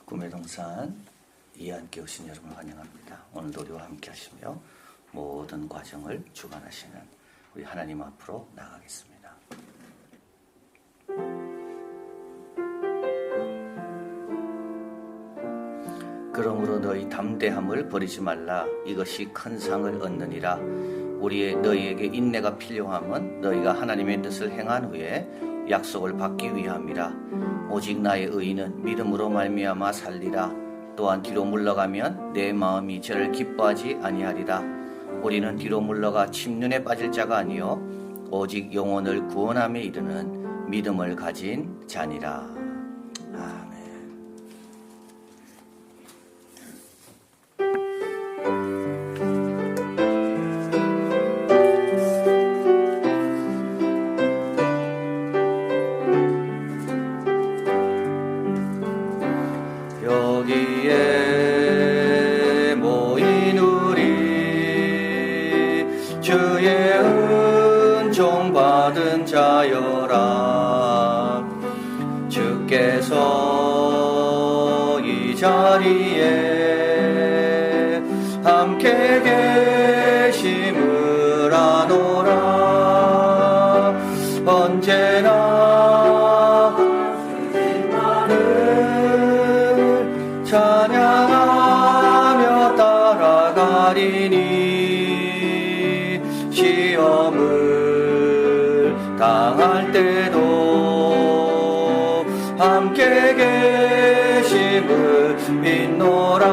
꿈의 동산 이해함께 오신 여러분을 환영합니다. 오늘도 우리와 함께 하시며 모든 과정을 주관하시는 우리 하나님 앞으로 나가겠습니다. 그러므로 너희 담대함을 버리지 말라. 이것이 큰 상을 얻느니라. 너희에게 인내가 필요함은 너희가 하나님의 뜻을 행한 후에 약속을 받기 위함이라. 오직 나의 의인은 믿음으로 말미암아 살리라. 또한 뒤로 물러가면 내 마음이 저를 기뻐하지 아니하리라. 우리는 뒤로 물러가 침륜에 빠질 자가 아니요 오직 영혼을 구원함에 이르는 믿음을 가진 자니라. 아멘. 여기에 모인 우리 주의 은총 받은 자여라. 주께서 이 자리에 함께 계심을 아노라. 언제나 찬양하며 따라가리니 시험을 당할 때도 함께 계심을 믿노라.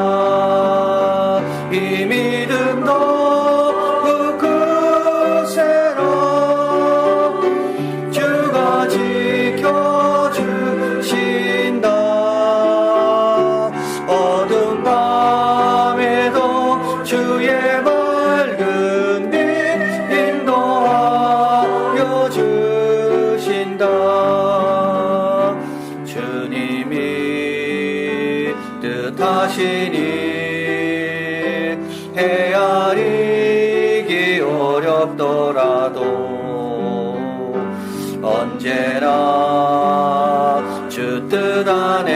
이 믿음도 굳세라. 주가 지켜주신다. 어두운 밤에도 주의 맑은 빛 인도하여 주신다. 주님이 뜻하시니 헤아리기 어렵더라도 언제나 주 뜻 안에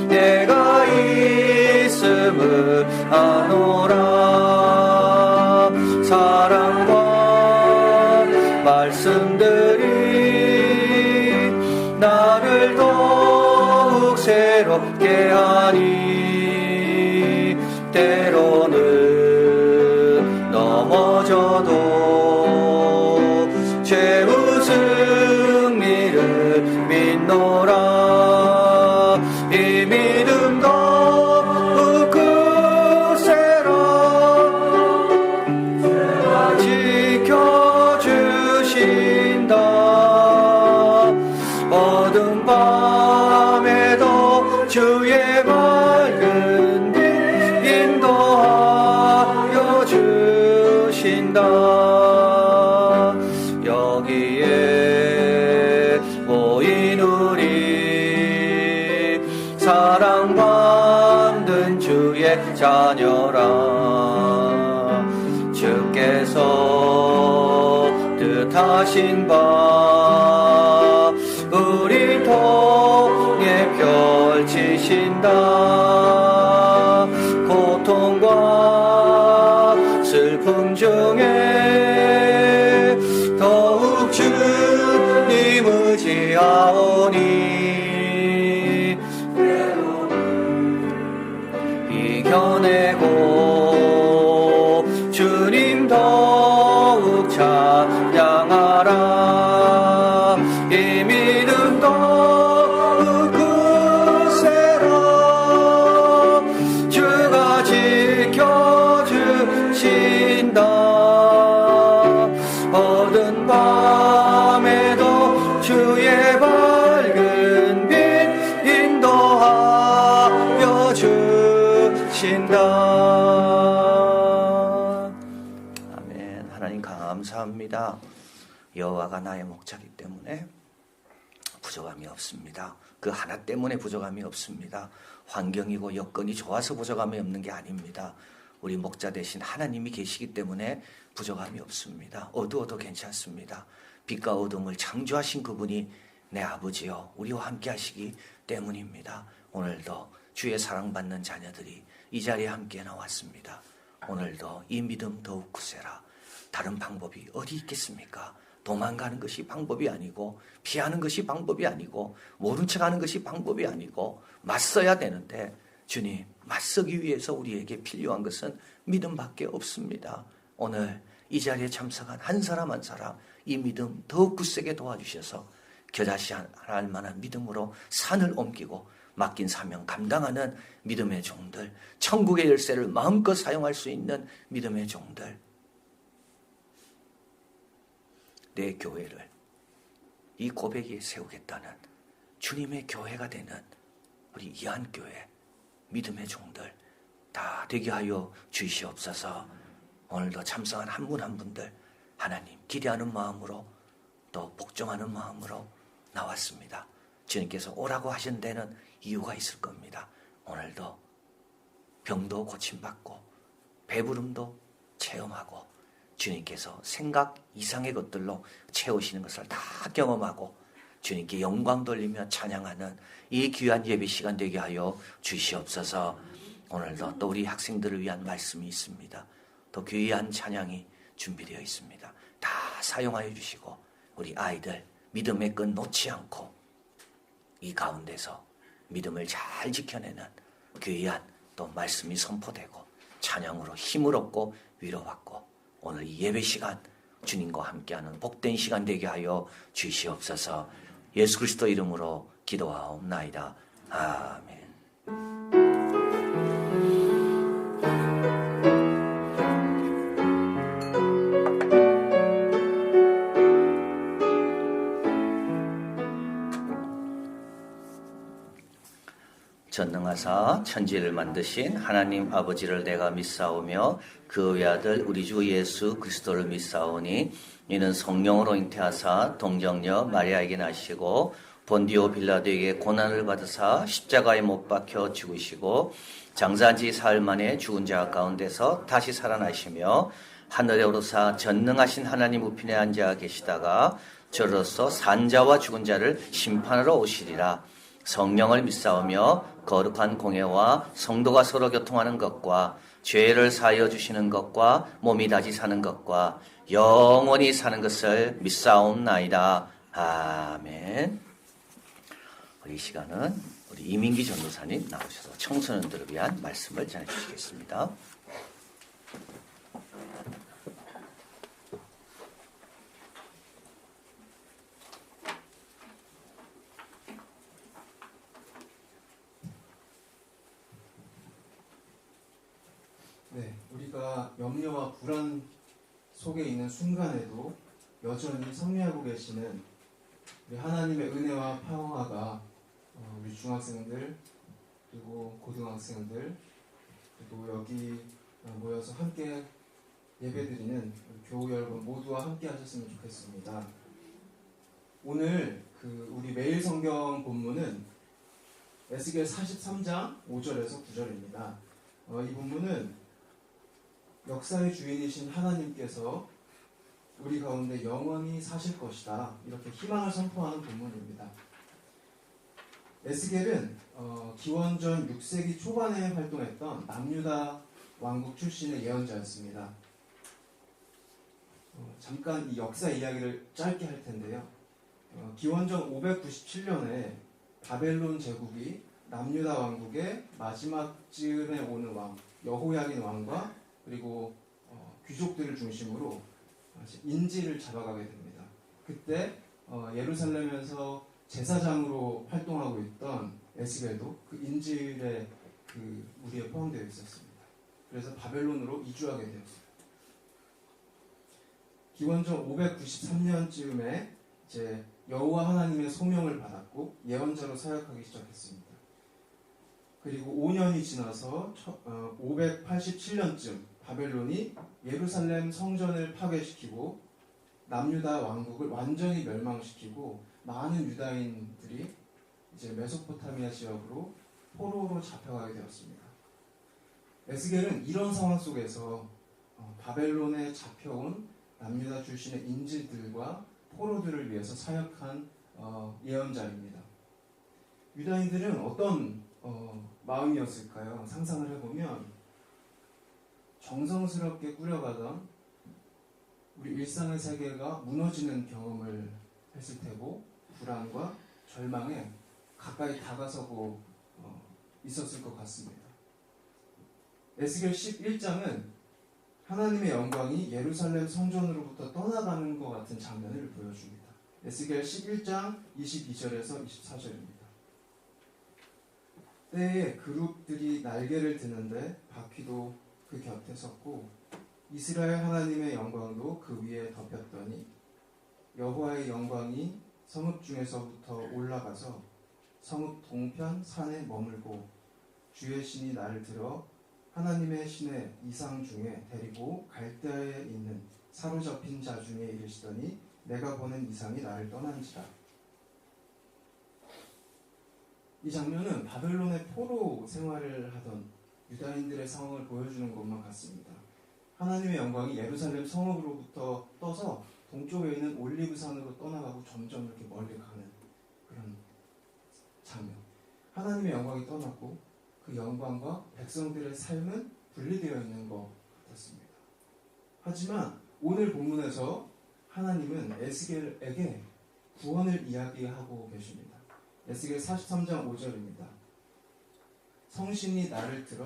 내가 있음을 아노라. 사랑과 말씀들이 나를 더욱 새롭게 하니 때로는 넘어져도 최후 승리를 믿노라. 이 믿음도 굳세라. 지켜주신다. 어두운 밤에도 주의 맑은 빛 인도하여 주신다. 여기에 모인 우리 사랑받는 주의 자녀라. 주께서 뜻하신 바 우리 통해 펼치신다. 고통과 슬픔 중에 더욱 주님 의지하오니 이겨내고 주님 더욱 찬양하라. 이 믿음도 굳세라. 주가 지켜주신다. 어두운 밤에도 주의 밝은 빛 인도하여 주신다. 아멘. 하나님 감사합니다. 여호와가 나의 목자이기 때문에 부족함이 없습니다. 그 하나 때문에 부족함이 없습니다. 환경이고 여건이 좋아서 부족함이 없는 게 아닙니다. 우리 목자 대신 하나님이 계시기 때문에 부족함이 없습니다. 어두워도 괜찮습니다. 빛과 어둠을 창조하신 그분이 내 아버지여 우리와 함께 하시기 때문입니다. 오늘도 주의 사랑받는 자녀들이 이 자리에 함께 나왔습니다. 오늘도 이 믿음 더욱 굳세라. 다른 방법이 어디 있겠습니까? 도망가는 것이 방법이 아니고, 피하는 것이 방법이 아니고, 모른 척하는 것이 방법이 아니고, 맞서야 되는데, 주님, 맞서기 위해서 우리에게 필요한 것은 믿음밖에 없습니다. 오늘 이 자리에 참석한 한 사람 한 사람 이 믿음 더욱 굳세게 도와주셔서 겨자씨 할 만한 믿음으로 산을 옮기고 맡긴 사명 감당하는 믿음의 종들, 천국의 열쇠를 마음껏 사용할 수 있는 믿음의 종들, 내 교회를 이 고백에 세우겠다는 주님의 교회가 되는 우리 이한교회 믿음의 종들 다 되게 하여 주시옵소서. 오늘도 참석한 한 분 한 분들 하나님 기대하는 마음으로 또 복종하는 마음으로 나왔습니다. 주님께서 오라고 하신 데는 이유가 있을 겁니다. 오늘도 병도 고침받고 배부름도 체험하고 주님께서 생각 이상의 것들로 채우시는 것을 다 경험하고 주님께 영광 돌리며 찬양하는 이 귀한 예배 시간 되게 하여 주시옵소서. 오늘도 또 우리 학생들을 위한 말씀이 있습니다. 또 귀한 찬양이 준비되어 있습니다. 다 사용하여 주시고 우리 아이들 믿음의 끈 놓지 않고 이 가운데서 믿음을 잘 지켜내는 귀한 또 말씀이 선포되고 찬양으로 힘을 얻고 위로받고 오늘 이 예배 시간 주님과 함께하는 복된 시간 되게 하여 주시옵소서. 예수 그리스도 이름으로 기도하옵나이다. 아멘. 전능하사 천지를 만드신 하나님 아버지를 내가 믿사오며 그 외아들 우리 주 예수 그리스도를 믿사오니 이는 성령으로 잉태하사 동정녀 마리아에게 나시고 본디오 빌라도에게 고난을 받으사 십자가에 못 박혀 죽으시고 장사한 지 사흘 만에 죽은 자 가운데서 다시 살아나시며 하늘에 오르사 전능하신 하나님 우편에 앉아 계시다가 저로서 산자와 죽은 자를 심판하러 오시리라. 성령을 믿사오며 거룩한 공예와 성도가 서로 교통하는 것과 죄를 사하여 주시는 것과 몸이 다시 사는 것과 영원히 사는 것을 믿사옵나이다. 아멘. 이 시간은 우리 이민기 전도사님 나오셔서 청소년들을 위한 말씀을 전해주시겠습니다. 네, 우리가 염려와 불안 속에 있는 순간에도 여전히 성례하고 계시는 우리 하나님의 은혜와 평화가 우리 중학생들 그리고 고등학생들 그리고 여기 모여서 함께 예배드리는 교우 여러분 모두와 함께 하셨으면 좋겠습니다. 오늘 우리 매일 성경 본문은 에스겔 43장 5절에서 9절입니다. 이 본문은 역사의 주인이신 하나님께서 우리 가운데 영원히 사실 것이다 이렇게 희망을 선포하는 본문입니다. 에스겔은 기원전 6세기 초반에 활동했던 남유다 왕국 출신의 예언자였습니다. 잠깐 이 역사 이야기를 짧게 할 텐데요. 기원전 597년에 바벨론 제국이 남유다 왕국의 마지막 즈음에 오는 왕 여호야긴 왕과 그리고 귀족들을 중심으로 인지를 잡아가게 됩니다. 그때 예루살렘에서 제사장으로 활동하고 있던 에스겔도 그 인질의 그 무리에 포함되어 있었습니다. 그래서 바벨론으로 이주하게 되었습니다. 기원전 593년쯤에 이제 여호와 하나님의 소명을 받았고 예언자로 사역하기 시작했습니다. 그리고 5년이 지나서 587년쯤 바벨론이 예루살렘 성전을 파괴시키고 남유다 왕국을 완전히 멸망시키고 많은 유다인들이 이제 메소포타미아 지역으로 포로로 잡혀가게 되었습니다. 에스겔은 이런 상황 속에서 바벨론에 잡혀온 남유다 출신의 인질들과 포로들을 위해서 사역한 예언자입니다. 유다인들은 어떤 마음이었을까요? 상상을 해보면 정성스럽게 꾸려가던 우리 일상의 세계가 무너지는 경험을 했을 테고 불안과 절망에 가까이 다가서고 있었을 것 같습니다. 에스겔 11장은 하나님의 영광이 예루살렘 성전으로부터 떠나가는 것 같은 장면을 보여줍니다. 에스겔 11장 22절에서 24절입니다. 때에 그룹들이 날개를 드는데 바퀴도 그 곁에 섰고 이스라엘 하나님의 영광도 그 위에 덮였더니 여호와의 영광이 성읍 중에서부터 올라가서 성읍 동편 산에 머물고 주의 신이 나를 들어 하나님의 신의 이상 중에 데리고 갈대아에 있는 사로잡힌 자 중에 이르시더니 내가 보는 이상이 나를 떠난지라. 이 장면은 바벨론의 포로 생활을 하던 유다인들의 상황을 보여주는 것만 같습니다. 하나님의 영광이 예루살렘 성읍으로부터 떠서 동쪽에 있는 올리브산으로 떠나가고 점점 이렇게 멀리 가는 그런 장면. 하나님의 영광이 떠났고 그 영광과 백성들의 삶은 분리되어 있는 것 같았습니다. 하지만 오늘 본문에서 하나님은 에스겔에게 구원을 이야기하고 계십니다. 에스겔 43장 5절입니다. 성신이 나를 들어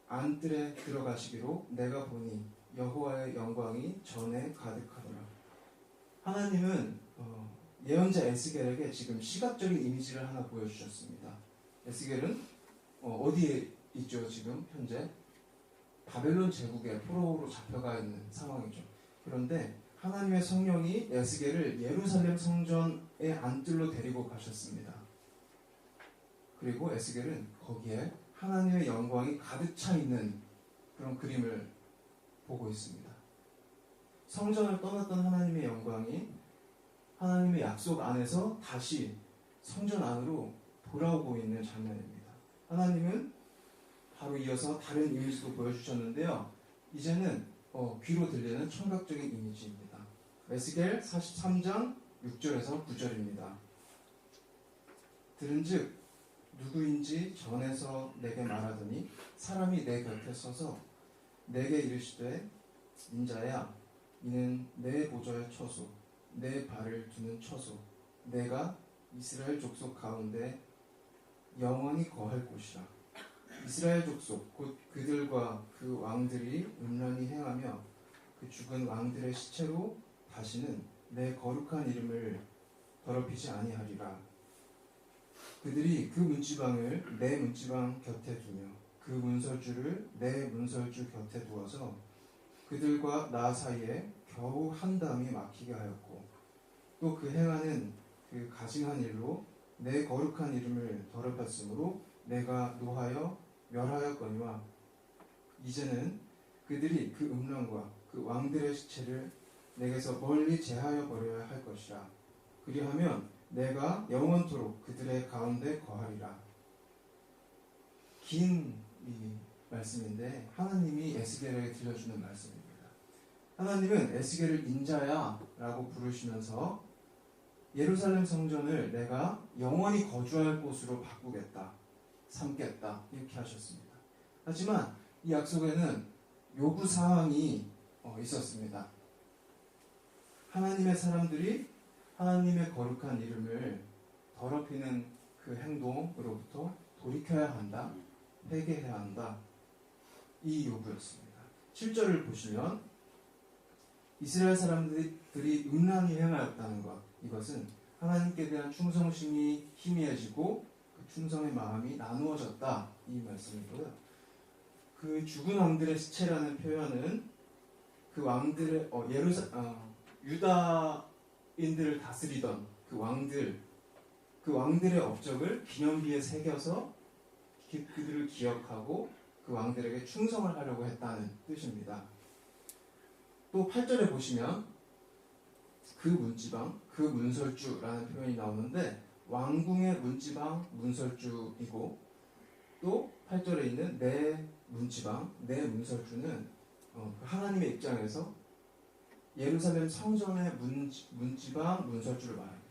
안뜰에 들어가시기로 내가 보니 여호와의 영광이 전에 가득하더라. 하나님은 예언자 에스겔에게 지금 시각적인 이미지를 하나 보여주셨습니다. 에스겔은 어디에 있죠? 지금 현재 바벨론 제국의 포로로 잡혀가 있는 상황이죠. 그런데 하나님의 성령이 에스겔을 예루살렘 성전의 안뜰로 데리고 가셨습니다. 그리고 에스겔은 거기에 하나님의 영광이 가득 차 있는 그런 그림을 보고 있습니다. 성전을 떠났던 하나님의 영광이 하나님의 약속 안에서 다시 성전 안으로 돌아오고 있는 장면입니다. 하나님은 바로 이어서 다른 이미지도 보여주셨는데요. 이제는 귀로 들리는 청각적인 이미지입니다. 에스겔 43장 6절에서 9절입니다. 들은즉 누구인지 전에서 내게 말하더니 사람이 내 곁에 서서 내게 이르시되 인자야 이는 내 보좌의 처소 내 발을 두는 처소 내가 이스라엘 족속 가운데 영원히 거할 곳이라. 이스라엘 족속 곧 그들과 그 왕들이 음란히 행하며 그 죽은 왕들의 시체로 다시는 내 거룩한 이름을 더럽히지 아니하리라. 그들이 그 문지방을 내 문지방 곁에 두며 그 문설주를 내 문설주 곁에 두어서 그들과 나 사이에 겨우 한 담이 막히게 하였고 또 그 행하는 그 가증한 일로 내 거룩한 이름을 더럽혔으므로 내가 노하여 멸하였거니와 이제는 그들이 그 음란과 그 왕들의 시체를 내게서 멀리 제하여 버려야 할 것이라. 그리하면 내가 영원토록 그들의 가운데 거하리라. 긴 이 말씀인데 하나님이 에스겔에게 들려주는 말씀입니다. 하나님은 에스겔을 인자야 라고 부르시면서 예루살렘 성전을 내가 영원히 거주할 곳으로 바꾸겠다, 삼겠다 이렇게 하셨습니다. 하지만 이 약속에는 요구사항이 있었습니다. 하나님의 사람들이 하나님의 거룩한 이름을 더럽히는 그 행동으로부터 돌이켜야 한다, 회개해야 한다, 이 요구였습니다. 7절을 보시면 이스라엘 사람들이 음란히 행하였다는 것, 이것은 하나님께 대한 충성심이 희미해지고 그 충성의 마음이 나누어졌다 이 말씀이고요. 그 죽은 왕들의 시체라는 표현은 그 왕들의 유다인들을 다스리던 그 왕들의 업적을 기념비에 새겨서 그들을 기억하고 그 왕들에게 충성을 하려고 했다는 뜻입니다. 또 8절에 보시면 그 문지방, 그 문설주라는 표현이 나오는데 왕궁의 문지방, 문설주이고 또 8절에 있는 내 문지방, 내 문설주는 하나님의 입장에서 예루살렘 성전의 문지방, 문설주를 말합니다.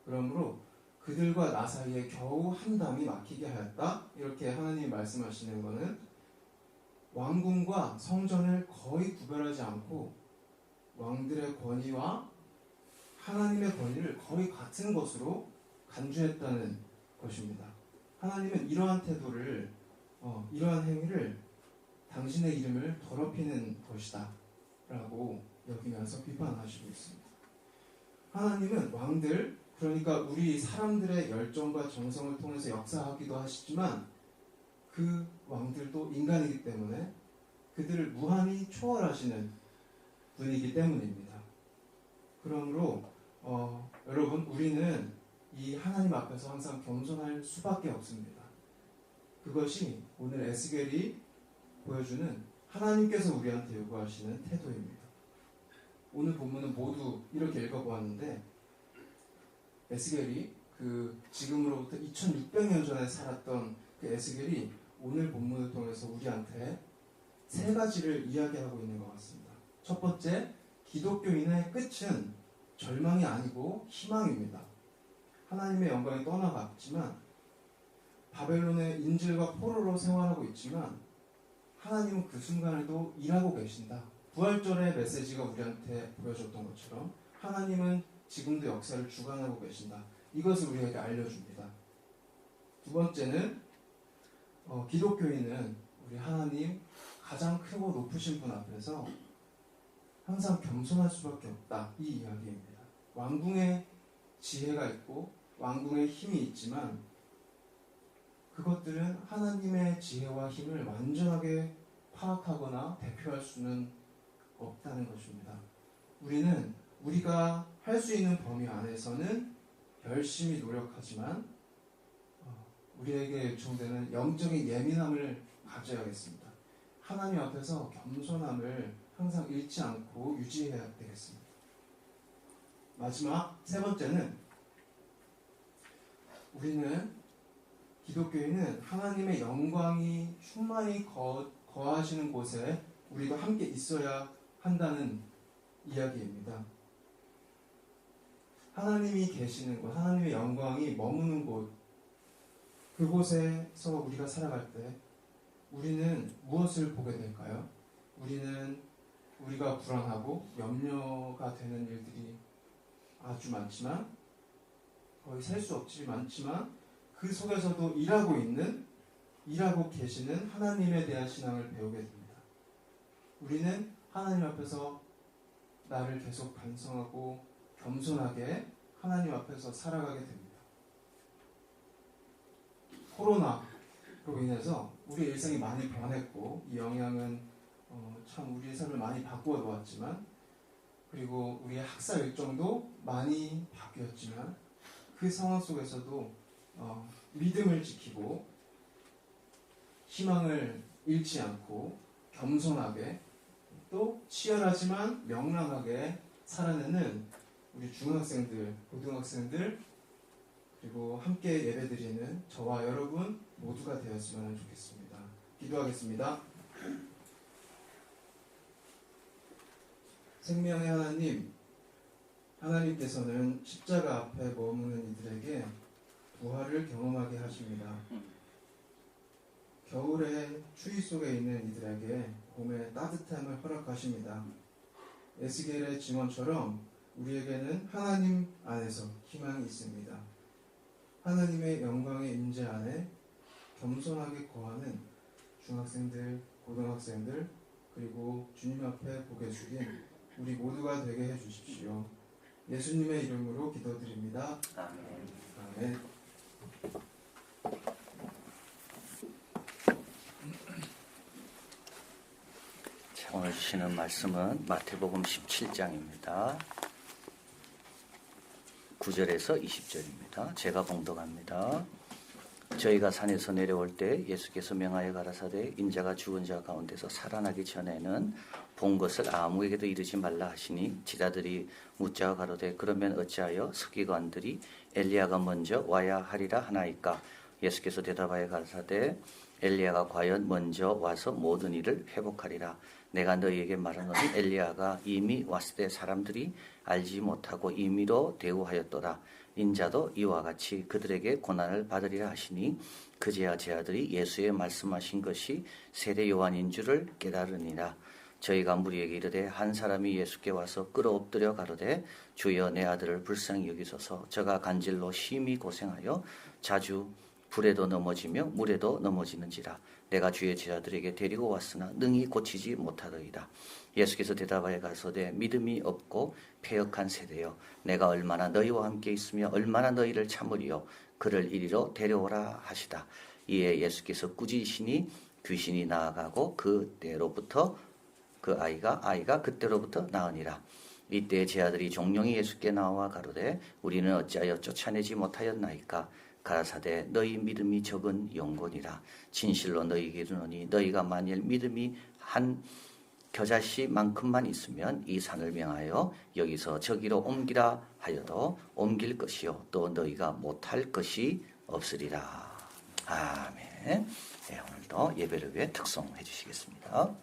그러므로 그들과 나 사이에 겨우 한 담이 막히게 하였다. 이렇게 하나님이 말씀하시는 것은 왕궁과 성전을 거의 구별하지 않고 왕들의 권위와 하나님의 권위를 거의 같은 것으로 간주했다는 것입니다. 하나님은 이러한 태도를, 이러한 행위를 당신의 이름을 더럽히는 것이다 라고 여기면서 비판하시고 있습니다. 하나님은 왕들, 그러니까 우리 사람들의 열정과 정성을 통해서 역사하기도 하시지만 그 왕들도 인간이기 때문에 그들을 무한히 초월하시는 분이기 때문입니다. 그러므로 여러분, 우리는 이 하나님 앞에서 항상 겸손할 수밖에 없습니다. 그것이 오늘 에스겔이 보여주는 하나님께서 우리한테 요구하시는 태도입니다. 오늘 본문은 모두 이렇게 읽어보았는데 에스겔이 지금으로부터 2600년 전에 살았던 그 에스겔이 오늘 본문을 통해서 우리한테 세 가지를 이야기하고 있는 것 같습니다. 첫 번째, 기독교인의 끝은 절망이 아니고 희망입니다. 하나님의 영광이 떠나갔지만 바벨론의 인질과 포로로 생활하고 있지만 하나님은 그 순간에도 일하고 계신다. 부활절의 메시지가 우리한테 보여줬던 것처럼 하나님은 지금도 역사를 주관하고 계신다. 이것을 우리에게 알려줍니다. 두 번째는 기독교인은 우리 하나님 가장 크고 높으신 분 앞에서 항상 겸손할 수밖에 없다. 이 이야기입니다. 왕궁의 지혜가 있고 왕궁의 힘이 있지만 그것들은 하나님의 지혜와 힘을 완전하게 파악하거나 대표할 수는 없다는 것입니다. 우리는 우리가 할 수 있는 범위 안에서는 열심히 노력하지만 우리에게 요청되는 영적인 예민함을 가져야겠습니다. 하나님 앞에서 겸손함을 항상 잃지 않고 유지해야 되겠습니다. 마지막 세 번째는 기독교인은 하나님의 영광이 충만히 거하시는 곳에 우리가 함께 있어야 한다는 이야기입니다. 하나님이 계시는 곳, 하나님의 영광이 머무는 곳, 그곳에서 우리가 살아갈 때 우리는 무엇을 보게 될까요? 우리가 불안하고 염려가 되는 일들이 아주 많지만 거의 셀 수 없이 많지만 그 속에서도 일하고 계시는 하나님에 대한 신앙을 배우게 됩니다. 우리는 하나님 앞에서 나를 계속 반성하고 겸손하게 하나님 앞에서 살아가게 됩니다. 코로나로 인해서 우리 일상이 많이 변했고 이 영향은 참 우리의 삶을 많이 바꾸어 놓았지만 그리고 우리의 학사 일정도 많이 바뀌었지만 그 상황 속에서도 믿음을 지키고 희망을 잃지 않고 겸손하게 또 치열하지만 명랑하게 살아내는 우리 중학생들, 고등학생들 그리고 함께 예배드리는 저와 여러분 모두가 되었으면 좋겠습니다. 기도하겠습니다. 생명의 하나님께서는 십자가 앞에 머무는 이들에게 부활을 경험하게 하십니다. 겨울의 추위 속에 있는 이들에게 봄의 따뜻함을 허락하십니다. 에스겔의 증언처럼 우리에게는 하나님 안에서 희망이 있습니다. 하나님의 영광의 임재 안에 겸손하게 거하는 중학생들, 고등학생들 그리고 주님 앞에 고개 숙인 우리 모두가 되게 해주십시오. 예수님의 이름으로 기도드립니다. 아멘. 아멘. 오늘 주시는 말씀은 마태복음 17장입니다. 9절에서 20절입니다. 제가 봉독합니다. 저희가 산에서 내려올 때 예수께서 명하여 가라사대 인자가 죽은 자 가운데서 살아나기 전에는 본 것을 아무에게도 이르지 말라 하시니 제자들이 묻자 가로되 그러면 어찌하여 서기관들이 엘리야가 먼저 와야 하리라 하나이까? 예수께서 대답하여 가라사대 엘리야가 과연 먼저 와서 모든 일을 회복하리라. 내가 너희에게 말하노니 엘리야가 이미 왔을 때 사람들이 알지 못하고 임의로 대우하였도다. 인자도 이와 같이 그들에게 고난을 받으리라 하시니 그제야 제 아들이 예수의 말씀하신 것이 세례 요한인 줄을 깨달으니라. 저희가 무리에게 이르되 한 사람이 예수께 와서 끌어엎드려 가로되 주여 내 아들을 불쌍히 여기소서. 저가 간질로 심히 고생하여 자주 불에도 넘어지며 물에도 넘어지는지라. 내가 주의 제자들에게 데리고 왔으나 능히 고치지 못하더이다. 예수께서 대답하여 가로되 믿음이 없고 패역한 세대여, 내가 얼마나 너희와 함께 있으며 얼마나 너희를 참으리요. 그를 이리로 데려오라 하시다. 이에 예수께서 꾸짖으시니 귀신이 나아가고 그때로부터 그 아이가 그때로부터 나으니라. 이때 제 아들이 종용이 예수께 나와 가로되 우리는 어찌하여 쫓아내지 못하였나이까. 가라사대 너희 믿음이 적은 영혼이라. 진실로 너희에게 이르노니 너희가 만일 믿음이 한 겨자씨만큼만 있으면 이 산을 명하여 여기서 저기로 옮기라 하여도 옮길 것이요 또 너희가 못할 것이 없으리라. 아멘. 네, 오늘도 예배를 위해 특송해 주시겠습니다.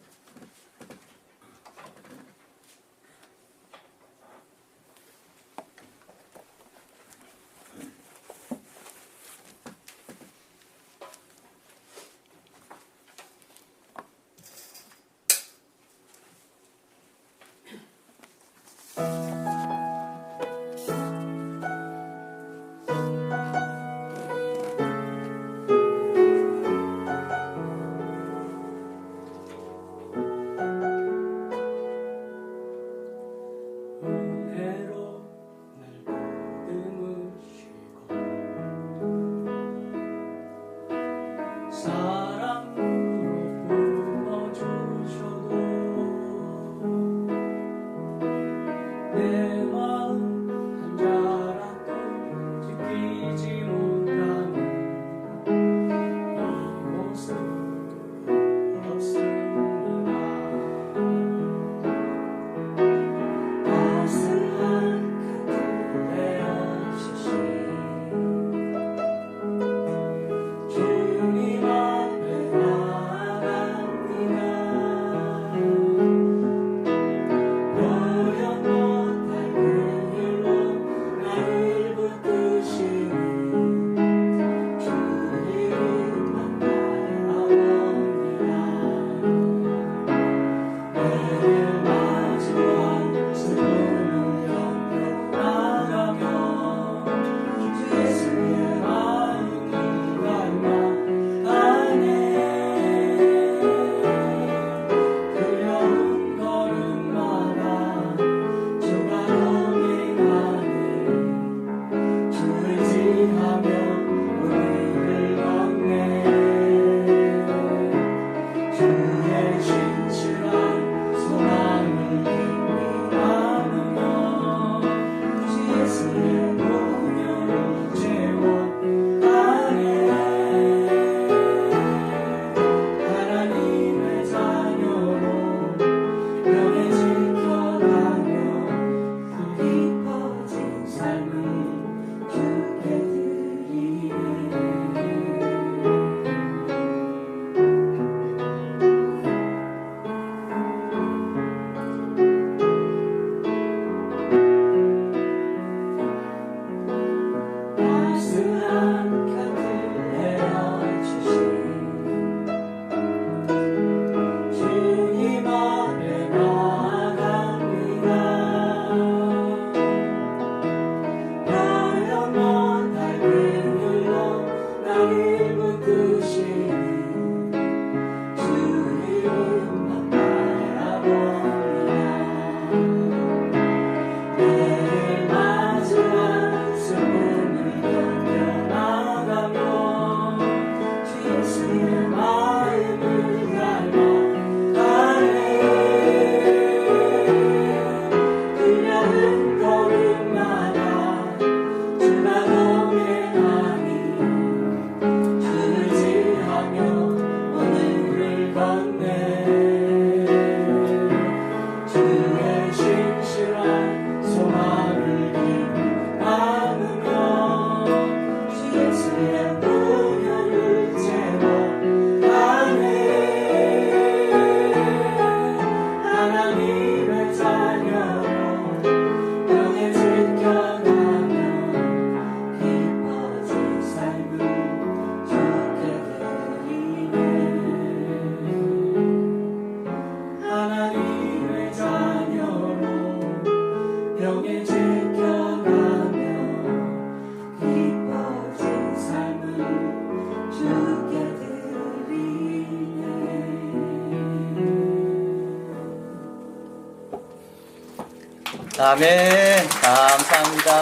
아멘. 감사합니다.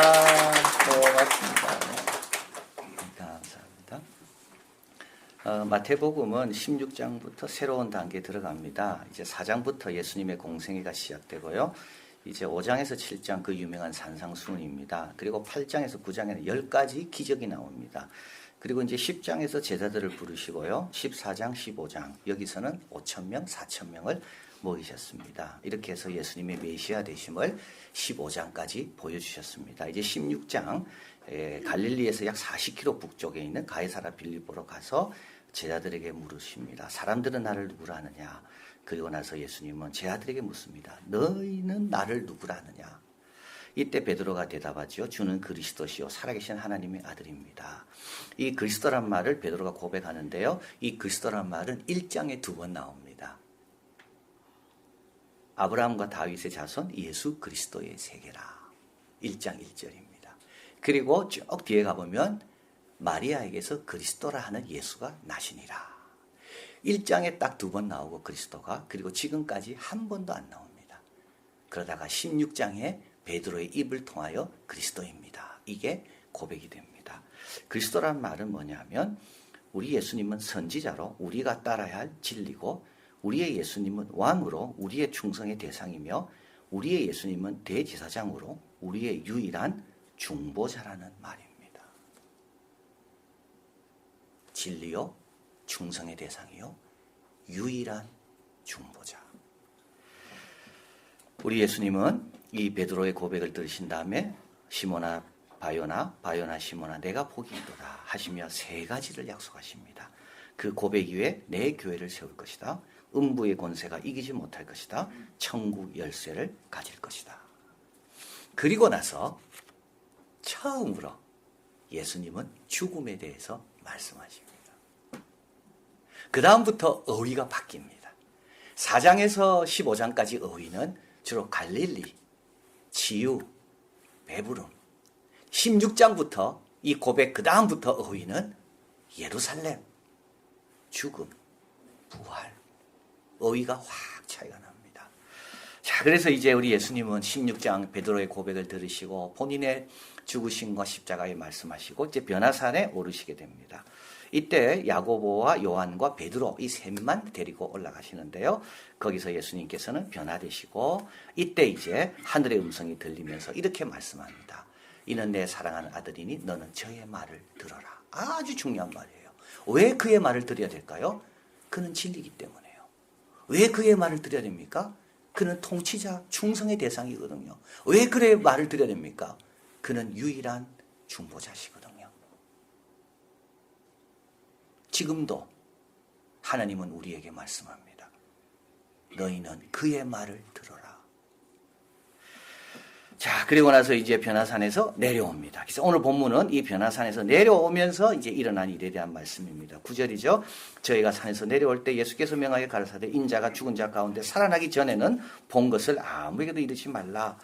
고맙습니다. 감사합니다. 마태복음은 16장부터 새로운 단계에 들어갑니다. 이제 4장부터 예수님의 공생애가 시작되고요. 이제 5장에서 7장 그 유명한 산상수훈입니다. 그리고 8장에서 9장에는 10가지 기적이 나옵니다. 그리고 이제 10장에서 제자들을 부르시고요. 14장, 15장 여기서는 5,000명, 4,000명을 모이셨습니다. 이렇게 해서 예수님의 메시아 되심을 15장까지 보여주셨습니다. 이제 16장 갈릴리에서 약 40km 북쪽에 있는 가이사라 빌립보로 가서 제자들에게 물으십니다. 사람들은 나를 누구라 하느냐? 그리고 나서 예수님은 제자들에게 묻습니다. 너희는 나를 누구라 하느냐? 이때 베드로가 대답하죠. 주는 그리스도시요 살아계신 하나님의 아들입니다. 이 그리스도란 말을 베드로가 고백하는데요. 이 그리스도란 말은 1장에 2번 나옵니다. 아브라함과 다윗의 자손 예수 그리스도의 세계라. 1장 1절입니다. 그리고 쭉 뒤에 가보면 마리아에게서 그리스도라 하는 예수가 나시니라. 1장에 딱 2번 나오고 그리스도가, 그리고 지금까지 한 번도 안 나옵니다. 그러다가 16장에 베드로의 입을 통하여 그리스도입니다. 이게 고백이 됩니다. 그리스도라는 말은 뭐냐면 우리 예수님은 선지자로 우리가 따라야 할 진리고, 우리의 예수님은 왕으로 우리의 충성의 대상이며, 우리의 예수님은 대제사장으로 우리의 유일한 중보자라는 말입니다. 진리요, 충성의 대상이요, 유일한 중보자. 우리 예수님은 이 베드로의 고백을 들으신 다음에 시몬아 바요나 시몬아 내가 복이도다 하시며 3가지를 약속하십니다. 그 고백 이후에 내 교회를 세울 것이다. 음부의 권세가 이기지 못할 것이다. 천국 열쇠를 가질 것이다. 그리고 나서 처음으로 예수님은 죽음에 대해서 말씀하십니다. 그 다음부터 어휘가 바뀝니다. 4장에서 15장까지 어휘는 주로 갈릴리, 지유, 베브론. 16장부터 이 고백 그 다음부터 어휘는 예루살렘, 죽음, 부활. 어휘가 확 차이가 납니다. 자, 그래서 이제 우리 예수님은 16장 베드로의 고백을 들으시고 본인의 죽으심과 십자가에 말씀하시고 이제 변화산에 오르시게 됩니다. 이때 야고보와 요한과 베드로 이 셋만 데리고 올라가시는데요. 거기서 예수님께서는 변화되시고 이때 이제 하늘의 음성이 들리면서 이렇게 말씀합니다. 이는 내 사랑하는 아들이니 너는 저의 말을 들어라. 아주 중요한 말이에요. 왜 그의 말을 들어야 될까요? 그는 진리이기 때문에요. 왜 그의 말을 들어야 됩니까? 그는 통치자, 충성의 대상이거든요. 왜 그의 말을 들어야 됩니까? 그는 유일한 중보자시거든요. 지금도 하나님은 우리에게 말씀합니다. 너희는 그의 말을 들어라. 자, 그리고 나서 이제 변화산에서 내려옵니다. 그래서 오늘 본문은 이 변화산에서 내려오면서 이제 일어난 일에 대한 말씀입니다. 9절이죠. 저희가 산에서 내려올 때 예수께서 명하여 가라사대 인자가 죽은 자 가운데 살아나기 전에는 본 것을 아무에게도 이르지 말라.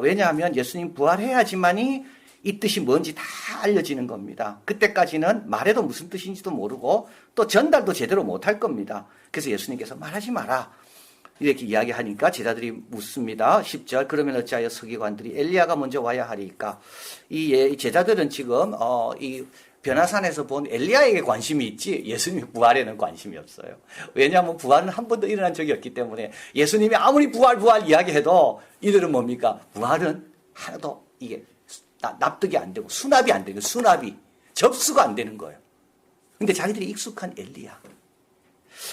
왜냐하면 예수님 부활해야지만이 이 뜻이 뭔지 다 알려지는 겁니다. 그때까지는 말해도 무슨 뜻인지도 모르고 또 전달도 제대로 못할 겁니다. 그래서 예수님께서 말하지 마라. 이렇게 이야기하니까 제자들이 묻습니다. 10절 그러면 어찌하여 서기관들이 엘리야가 먼저 와야 하리까? 이 제자들은 지금 이 변화산에서 본 엘리야에게 관심이 있지 예수님 부활에는 관심이 없어요. 왜냐하면 부활은 한 번도 일어난 적이 없기 때문에 예수님이 아무리 부활 이야기해도 이들은 뭡니까? 부활은 하나도 이게 납득이 안 되고 수납이 안 되고 접수가 안 되는 거예요. 근데 자기들이 익숙한 엘리야.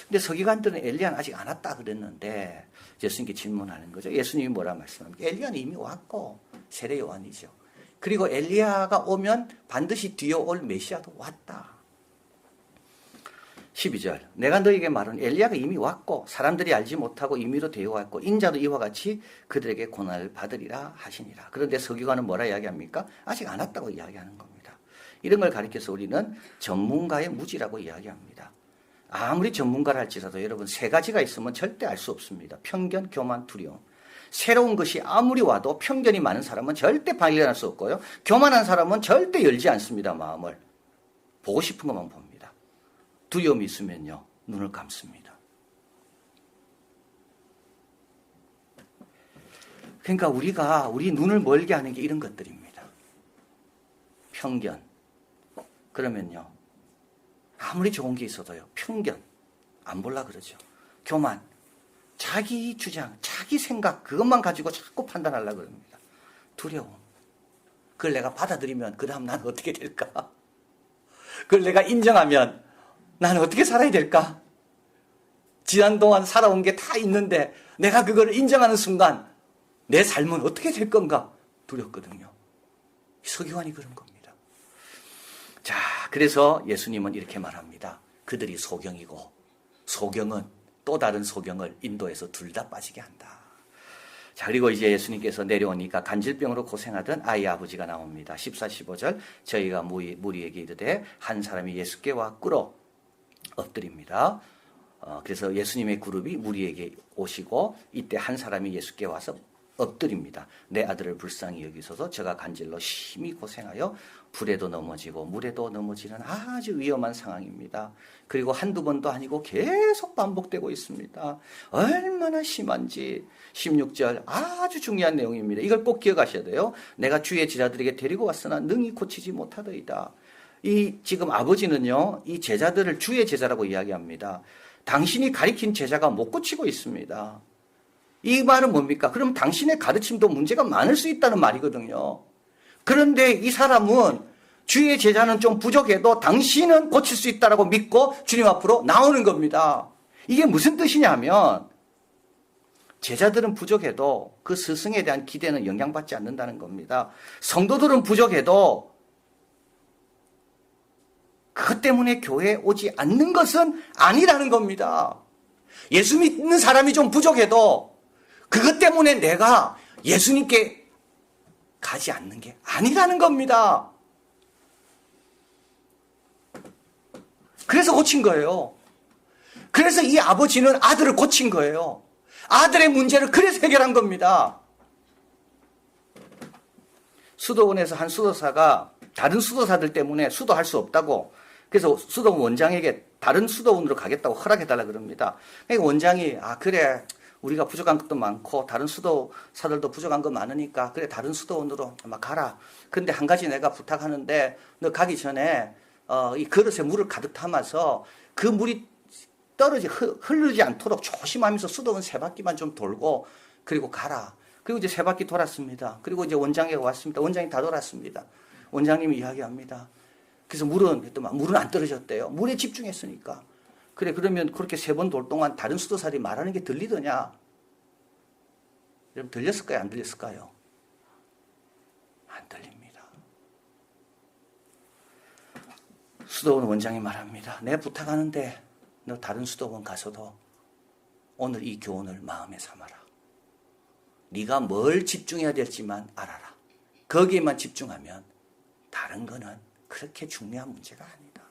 근데 서기관들은 엘리야는 아직 안 왔다 그랬는데 예수님께 질문하는 거죠. 예수님이 뭐라 말씀합니까? 엘리야는 이미 왔고 세례 요한이죠. 그리고 엘리야가 오면 반드시 뒤에 올 메시아도 왔다. 12절 내가 너에게 말은 엘리야가 이미 왔고 사람들이 알지 못하고 임의로 되어왔고 인자도 이와 같이 그들에게 고난을 받으리라 하시니라. 그런데 서기관은 뭐라 이야기합니까? 아직 안 왔다고 이야기하는 겁니다. 이런 걸 가리켜서 우리는 전문가의 무지라고 이야기합니다. 아무리 전문가를 할지라도 여러분 3가지가 있으면 절대 알 수 없습니다. 편견, 교만, 두려움. 새로운 것이 아무리 와도 편견이 많은 사람은 절대 발견할 수 없고요. 교만한 사람은 절대 열지 않습니다. 마음을. 보고 싶은 것만 봅니다. 두려움이 있으면요. 눈을 감습니다. 그러니까 우리 눈을 멀게 하는 게 이런 것들입니다. 편견. 그러면요, 아무리 좋은 게 있어도요, 편견. 안 볼라 그러죠. 교만. 자기 주장, 자기 생각, 그것만 가지고 자꾸 판단하려고 그럽니다. 두려움. 그걸 내가 받아들이면 그 다음 나는 어떻게 될까? 그걸 내가 인정하면 나는 어떻게 살아야 될까? 지난 동안 살아온 게 다 있는데 내가 그걸 인정하는 순간 내 삶은 어떻게 될 건가? 두렵거든요. 서기관이 그런 겁니다. 자, 그래서 예수님은 이렇게 말합니다. 그들이 소경이고 소경은 또 다른 소경을 인도해서 둘 다 빠지게 한다. 자, 그리고 이제 예수님께서 내려오니까 간질병으로 고생하던 아이 아버지가 나옵니다. 14, 15절 저희가 무리에게 이르되 한 사람이 예수께 와 꿇어 엎드립니다. 그래서 예수님의 그룹이 무리에게 오시고 이때 한 사람이 예수께 와서 엎드립니다. 내 아들을 불쌍히 여기소서. 저가 간질로 심히 고생하여 불에도 넘어지고 물에도 넘어지는 아주 위험한 상황입니다. 그리고 한두 번도 아니고 계속 반복되고 있습니다. 얼마나 심한지. 16절 아주 중요한 내용입니다. 이걸 꼭 기억하셔야 돼요. 내가 주의 제자들에게 데리고 왔으나 능히 고치지 못하더이다. 이 지금 아버지는요, 이 제자들을 주의 제자라고 이야기합니다. 당신이 가리킨 제자가 못 고치고 있습니다. 이 말은 뭡니까? 그럼 당신의 가르침도 문제가 많을 수 있다는 말이거든요. 그런데 이 사람은 주의 제자는 좀 부족해도 당신은 고칠 수 있다고 믿고 주님 앞으로 나오는 겁니다. 이게 무슨 뜻이냐면 제자들은 부족해도 그 스승에 대한 기대는 영향받지 않는다는 겁니다. 성도들은 부족해도 그것 때문에 교회에 오지 않는 것은 아니라는 겁니다. 예수 믿는 사람이 좀 부족해도 그것 때문에 내가 예수님께 가지 않는 게 아니라는 겁니다. 그래서 고친 거예요. 그래서 이 아버지는 아들을 고친 거예요. 아들의 문제를 그래서 해결한 겁니다. 수도원에서 한 수도사가 다른 수도사들 때문에 수도할 수 없다고, 그래서 수도원 원장에게 다른 수도원으로 가겠다고 허락해달라 그럽니다. 그러니까 원장이 그래, 우리가 부족한 것도 많고 다른 수도사들도 부족한 거 많으니까 그래, 다른 수도원으로 아마 가라. 근데 한 가지 내가 부탁하는데 너 가기 전에 이 그릇에 물을 가득 담아서 그 물이 흐르지 않도록 조심하면서 수도원 3바퀴만 좀 돌고 그리고 가라. 그리고 이제 3바퀴 돌았습니다. 그리고 이제 원장이 왔습니다. 원장이 다 돌았습니다. 원장님이 이야기합니다. 그래서 물은 안 떨어졌대요. 물에 집중했으니까. 그래, 그러면 그렇게 3번 돌 동안 다른 수도사들이 말하는 게 들리더냐? 여러분, 들렸을까요? 안 들렸을까요? 안 들립니다. 수도원 원장이 말합니다. 내가 부탁하는데 너 다른 수도원 가서도 오늘 이 교훈을 마음에 삼아라. 네가 뭘 집중해야 될지만 알아라. 거기에만 집중하면 다른 거는 그렇게 중요한 문제가 아니다.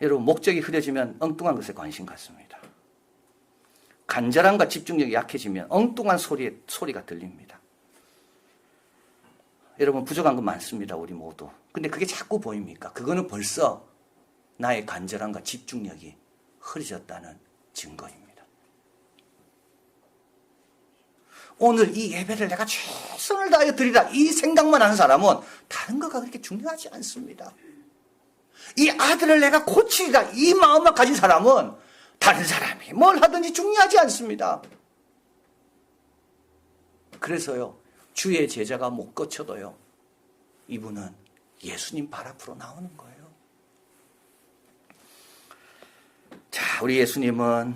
여러분, 목적이 흐려지면 엉뚱한 것에 관심 갖습니다. 간절함과 집중력이 약해지면 엉뚱한 소리가 들립니다. 여러분, 부족한 거 많습니다. 우리 모두. 근데 그게 자꾸 보입니까? 그거는 벌써 나의 간절함과 집중력이 흐려졌다는 증거입니다. 오늘 이 예배를 내가 최선을 다하여 드리라, 이 생각만 하는 사람은 다른 거가 그렇게 중요하지 않습니다. 이 아들을 내가 고치리라, 이 마음만 가진 사람은 다른 사람이 뭘 하든지 중요하지 않습니다. 그래서요, 주의 제자가 못 고쳐도요, 이분은 예수님 발 앞으로 나오는 거예요. 자, 우리 예수님은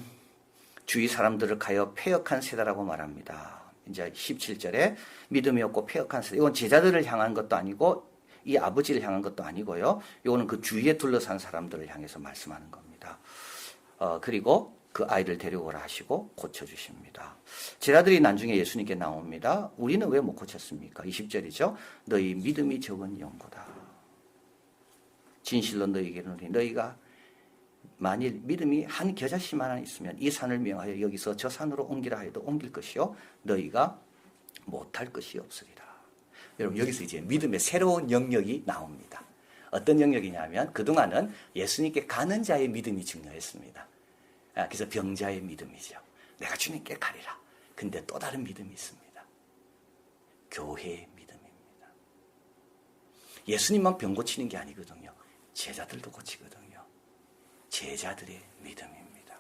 주위 사람들을 가여 패역한 세대라고 말합니다. 이제 17절에 믿음이 없고 패역한 세대. 이건 제자들을 향한 것도 아니고 이 아버지를 향한 것도 아니고요. 이거는 그 주위에 둘러싼 사람들을 향해서 말씀하는 겁니다. 그리고 그 아이를 데려오라 하시고 고쳐주십니다. 제자들이 나중에 예수님께 나옵니다. 우리는 왜 못 고쳤습니까? 20절이죠. 너희 믿음이 적은 영고다. 진실로 너희에게 이르노니 너희가 만일 믿음이 한 겨자씨만 있으면 이 산을 명하여 여기서 저 산으로 옮기라 해도 옮길 것이요 너희가 못할 것이 없으리라. 여러분, 여기서 이제 믿음의 새로운 영역이 나옵니다. 어떤 영역이냐면 그동안은 예수님께 가는 자의 믿음이 중요했습니다. 그래서 병자의 믿음이죠. 내가 주님께 가리라. 근데 또 다른 믿음이 있습니다. 교회의 믿음입니다. 예수님만 병 고치는 게 아니거든요. 제자들도 고치거든요. 제자들의 믿음입니다.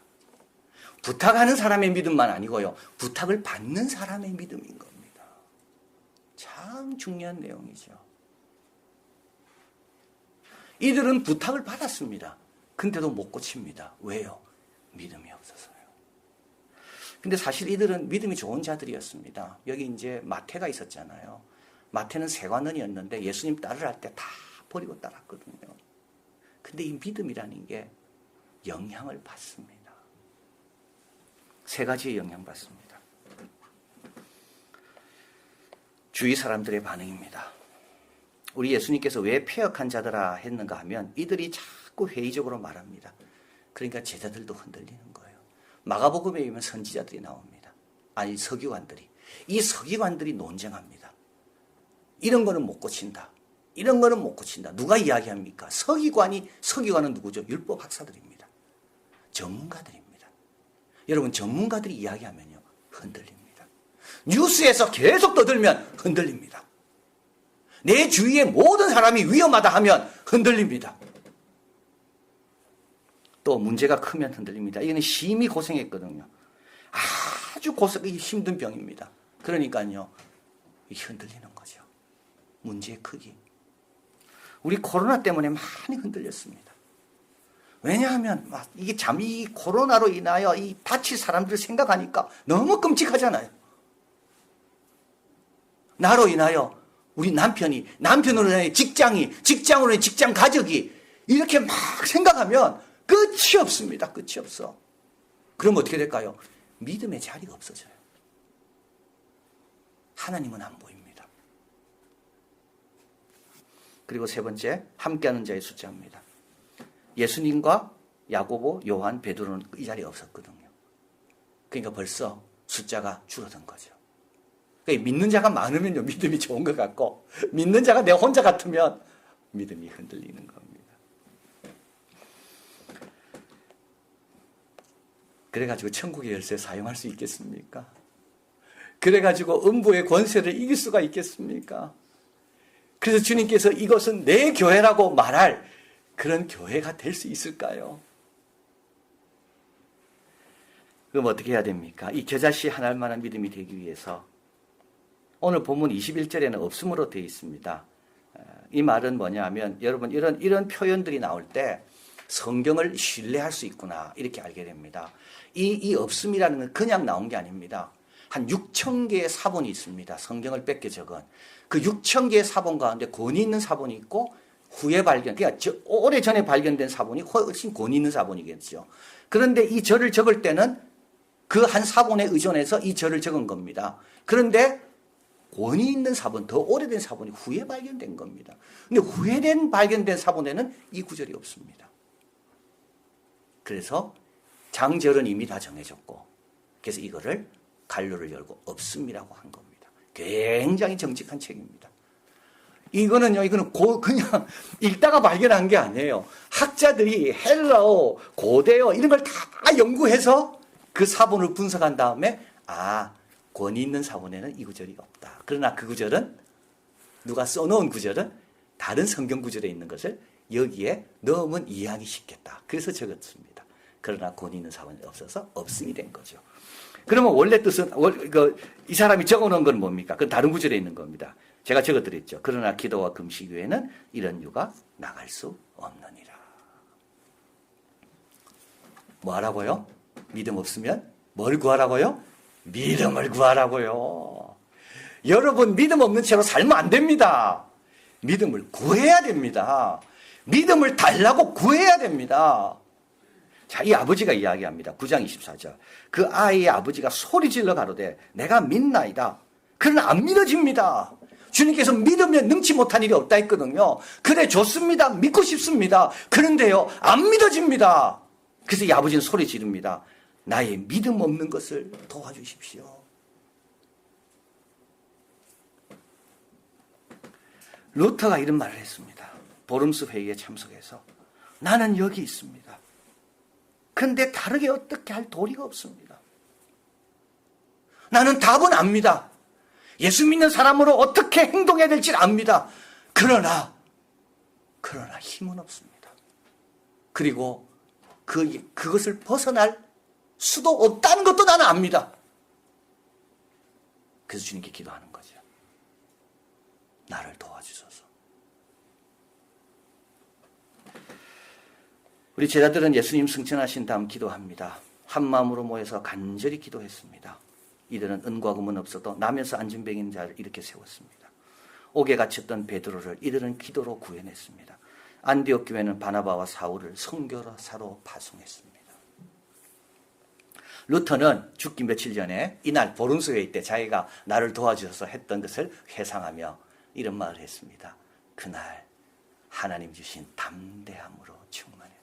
부탁하는 사람의 믿음만 아니고요. 부탁을 받는 사람의 믿음인 겁니다. 참 중요한 내용이죠. 이들은 부탁을 받았습니다. 근데도 못 고칩니다. 왜요? 믿음이 없어서요. 근데 사실 이들은 믿음이 좋은 자들이었습니다. 여기 이제 마태가 있었잖아요. 마태는 세관원이었는데 예수님 따르할 때 다 버리고 따랐거든요. 근데 이 믿음이라는 게 영향을 받습니다. 세 가지의 영향 받습니다. 주위 사람들의 반응입니다. 우리 예수님께서 왜 패역한 자들아 했는가 하면 이들이 자꾸 회의적으로 말합니다. 그러니까 제자들도 흔들리는 거예요. 마가복음에 보면 선지자들이 나옵니다. 아니 서기관들이. 이 서기관들이 논쟁합니다. 이런 거는 못 고친다. 이런 거는 못 고친다. 누가 이야기합니까? 서기관은 누구죠? 율법 학사들입니다. 전문가들입니다. 여러분 전문가들이 이야기하면요. 흔들립니다. 뉴스에서 계속 떠들면 흔들립니다. 내 주위에 모든 사람이 위험하다 하면 흔들립니다. 또 문제가 크면 흔들립니다. 이거는 심히 고생했거든요. 아주 힘든 병입니다. 그러니까요. 흔들리는 거죠. 문제의 크기. 우리 코로나 때문에 많이 흔들렸습니다. 왜냐하면 이 코로나로 인하여 이 다칠 사람들을 생각하니까 너무 끔찍하잖아요. 나로 인하여 우리 남편으로 인해 직장으로 인해 직장 가족이 이렇게 막 생각하면 끝이 없습니다. 끝이 없어. 그럼 어떻게 될까요? 믿음의 자리가 없어져요. 하나님은 안 보입니다. 그리고 세 번째, 함께하는 자의 숫자입니다. 예수님과 야고보, 요한, 베드로는 이 자리에 없었거든요. 그러니까 벌써 숫자가 줄어든 거죠. 그러니까 믿는 자가 많으면요, 믿음이 좋은 것 같고, 믿는 자가 내 혼자 같으면 믿음이 흔들리는 겁니다. 그래가지고 천국의 열쇠 사용할 수 있겠습니까? 그래가지고 음부의 권세를 이길 수가 있겠습니까? 그래서 주님께서 이것은 내 교회라고 말할 그런 교회가 될 수 있을까요? 그럼 어떻게 해야 됩니까? 이 겨자씨 하나할 만한 믿음이 되기 위해서 오늘 본문 21절에는 없음으로 되어 있습니다. 이 말은 뭐냐 하면 여러분 이런 표현들이 나올 때 성경을 신뢰할 수 있구나 이렇게 알게 됩니다. 이 없음이라는 건 그냥 나온 게 아닙니다. 한 6,000개의 사본이 있습니다. 성경을 뺏겨 적은. 그 6,000개의 사본 가운데 권위 있는 사본이 있고 후에 그러니까 오래전에 발견된 사본이 훨씬 권위 있는 사본이겠죠. 그런데 이 절을 적을 때는 그 한 사본에 의존해서 이 절을 적은 겁니다. 그런데 권위 있는 사본, 더 오래된 사본이 후에 발견된 겁니다. 근데 후에 발견된 사본에는 이 구절이 없습니다. 그래서 장절은 이미 다 정해졌고, 그래서 이거를 갈로를 열고 없음이라고 한 겁니다. 굉장히 정직한 책입니다. 이거는 그냥 읽다가 발견한 게 아니에요. 학자들이 헬라어, 고대어 이런 걸 다 연구해서 그 사본을 분석한 다음에 권위 있는 사본에는 이 구절이 없다. 그러나 그 구절은 누가 써놓은 구절은 다른 성경 구절에 있는 것을 여기에 넣으면 이해하기 쉽겠다. 그래서 적었습니다. 그러나 권위 있는 사본이 없어서 없음이 된 거죠. 그러면 원래 뜻은 이 사람이 적어놓은 건 뭡니까? 그건 다른 구절에 있는 겁니다. 제가 적어드렸죠. 그러나 기도와 금식 외에는 이런 유가 나갈 수 없느니라. 뭐 하라고요? 믿음 없으면 뭘 구하라고요? 믿음을 구하라고요. 여러분 믿음 없는 채로 살면 안 됩니다. 믿음을 구해야 됩니다. 믿음을 달라고 구해야 됩니다. 자, 이 아버지가 이야기합니다. 9장 24절. 그 아이의 아버지가 소리질러 가로되 내가 믿나이다. 그러나 안 믿어집니다. 주님께서 믿으면 능치 못한 일이 없다 했거든요. 그래 좋습니다. 믿고 싶습니다. 그런데요 안 믿어집니다. 그래서 이 아버지는 소리 지릅니다. 나의 믿음 없는 것을 도와주십시오. 루터가 이런 말을 했습니다. 보름스 회의에 참석해서 나는 여기 있습니다. 그런데 다르게 어떻게 할 도리가 없습니다. 나는 답은 압니다. 예수 믿는 사람으로 어떻게 행동해야 될지 압니다. 그러나 힘은 없습니다. 그리고 그것을 벗어날 수도 없다는 것도 나는 압니다. 그래서 주님께 기도하는 거죠. 나를 도와주소서. 우리 제자들은 예수님 승천하신 다음 기도합니다. 한 마음으로 모여서 간절히 기도했습니다. 이들은 은과 금은 없어도 남에서 안진뱅인 자를 이렇게 세웠습니다. 옥에 갇혔던 베드로를 이들은 기도로 구해냈습니다. 안디옥 교회는 바나바와 사울을 선교사로 파송했습니다. 루터는 죽기 며칠 전에 이날 보름수회 때 자기가 나를 도와주셔서 했던 것을 회상하며 이런 말을 했습니다. 그날 하나님 주신 담대함으로 충만했다.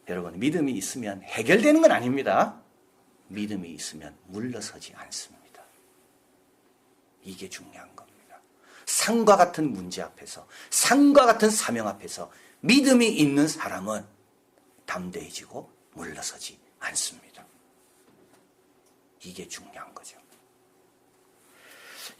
여러분, 믿음이 있으면 해결되는 건 아닙니다. 믿음이 있으면 물러서지 않습니다. 이게 중요한 겁니다. 산과 같은 문제 앞에서, 산과 같은 사명 앞에서 믿음이 있는 사람은 담대해지고 물러서지 않습니다. 이게 중요한 거죠.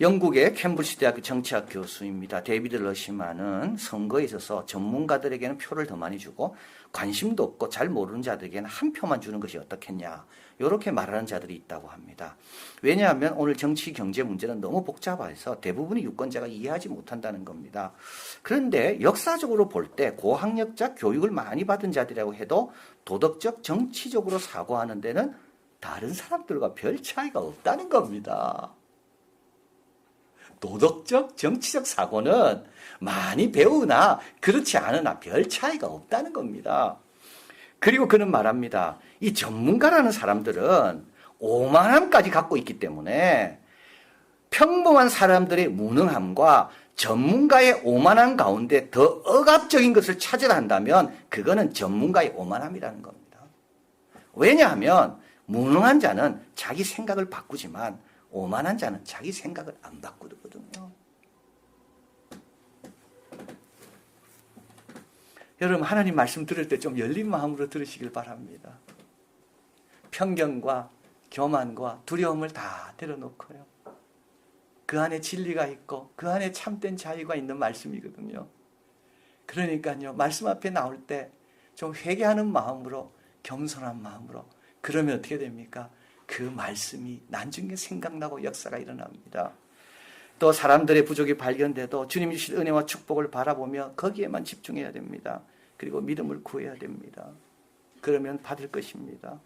영국의 캠브리지 대학교 정치학 교수입니다. 데이비드 러시만은 선거에 있어서 전문가들에게는 표를 더 많이 주고 관심도 없고 잘 모르는 자들에게는 한 표만 주는 것이 어떻겠냐, 이렇게 말하는 자들이 있다고 합니다. 왜냐하면 오늘 정치 경제 문제는 너무 복잡해서 대부분의 유권자가 이해하지 못한다는 겁니다. 그런데 역사적으로 볼 때 고학력자, 교육을 많이 받은 자들이라고 해도 도덕적, 정치적으로 사고하는 데는 다른 사람들과 별 차이가 없다는 겁니다. 도덕적, 정치적 사고는 많이 배우나 그렇지 않으나 별 차이가 없다는 겁니다. 그리고 그는 말합니다. 이 전문가라는 사람들은 오만함까지 갖고 있기 때문에 평범한 사람들의 무능함과 전문가의 오만함 가운데 더 억압적인 것을 찾으라 한다면 그거는 전문가의 오만함이라는 겁니다. 왜냐하면 무능한 자는 자기 생각을 바꾸지만 오만한 자는 자기 생각을 안 바꾸거든요. 여러분, 하나님 말씀 들을 때 좀 열린 마음으로 들으시길 바랍니다. 편견과 교만과 두려움을 다 내려놓고요. 그 안에 진리가 있고 그 안에 참된 자유가 있는 말씀이거든요. 그러니까요, 말씀 앞에 나올 때 좀 회개하는 마음으로, 겸손한 마음으로, 그러면 어떻게 됩니까? 그 말씀이 나중에 생각나고 역사가 일어납니다. 또 사람들의 부족이 발견돼도 주님 주실 은혜와 축복을 바라보며 거기에만 집중해야 됩니다. 그리고 믿음을 구해야 됩니다. 그러면 받을 것입니다.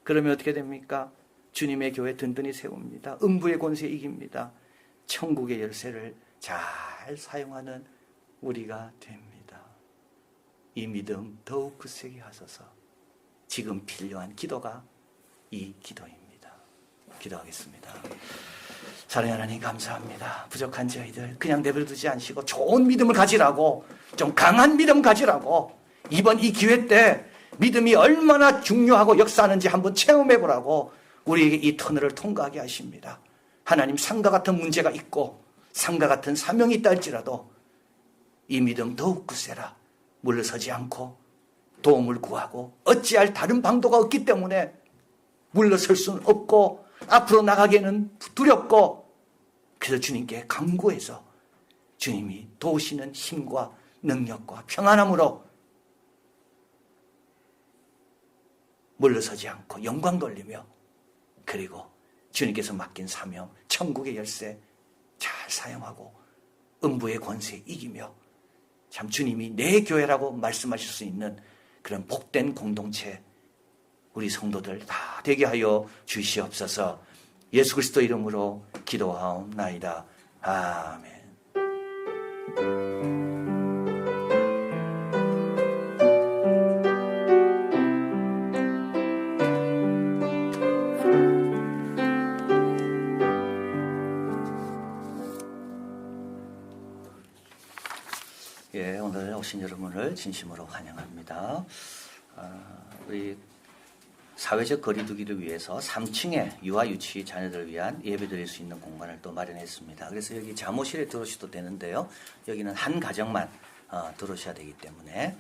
그러면 어떻게 됩니까? 주님의 교회 든든히 세웁니다. 음부의 권세 이깁니다. 천국의 열쇠를 잘 사용하는 우리가 됩니다. 이 믿음 더욱 굳세게 하소서. 지금 필요한 기도가 이 기도입니다. 기도하겠습니다. 사랑하는 하나님, 감사합니다. 부족한 저희들 그냥 내버려두지 않으시고 좋은 믿음을 가지라고, 좀 강한 믿음 가지라고, 이번 이 기회 때 믿음이 얼마나 중요하고 역사하는지 한번 체험해보라고 우리에게 이 터널을 통과하게 하십니다. 하나님, 산과 같은 문제가 있고 산과 같은 사명이 있다 할지라도 이 믿음 더욱 굳세라. 물러서지 않고 도움을 구하고 어찌할 다른 방도가 없기 때문에 물러설 수는 없고 앞으로 나가기에는 두렵고, 그래서 주님께 간구해서 주님이 도우시는 힘과 능력과 평안함으로 물러서지 않고 영광 돌리며, 그리고 주님께서 맡긴 사명, 천국의 열쇠 잘 사용하고 음부의 권세 이기며 참 주님이 내 교회라고 말씀하실 수 있는 그런 복된 공동체 우리 성도들 다 되게 하여 주시옵소서. 예수 그리스도 이름으로 기도하옵나이다. 아멘. 예, 오늘 오신 여러분을 진심으로 환영합니다. 우리 사회적 거리두기를 위해서 3층에 유아 유치 자녀들을 위한 예배 드릴 수 있는 공간을 또 마련했습니다. 그래서 여기 잠옷실에 들어오셔도 되는데요. 여기는 한 가정만 들어오셔야 되기 때문에